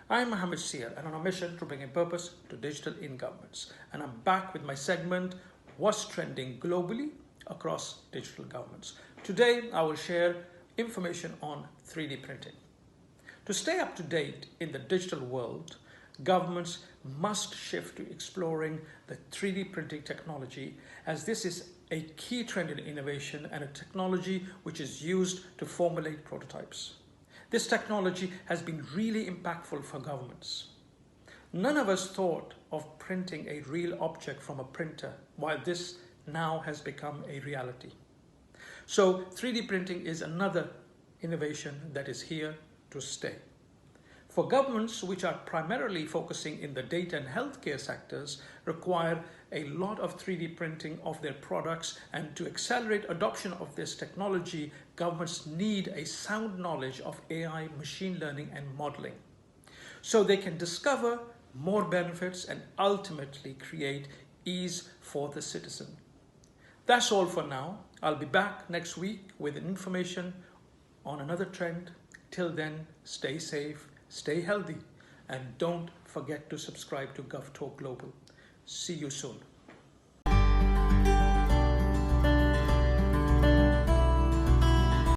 I'm Mohammad J Sear, and on a mission to bring a purpose to digital in governments. And I'm back with my segment, What's Trending Globally Across Digital Governments. Today, I will share information on 3D printing. To stay up to date in the digital world, governments must shift to exploring the 3D printing technology, as this is a key trend in innovation and a technology which is used to formulate prototypes. This technology has been really impactful for governments. None of us thought of printing a real object from a printer, while this now has become a reality. So 3D printing is another innovation that is here to stay. For governments which are primarily focusing in the data and healthcare sectors require a lot of 3D printing of their products, and to accelerate adoption of this technology, governments need a sound knowledge of AI, machine learning and modeling, so they can discover more benefits and ultimately create ease for the citizen. That's all for now. I'll be back next week with information on another trend. Till then, stay safe, stay healthy, and don't forget to subscribe to GovTalk Global. See you soon.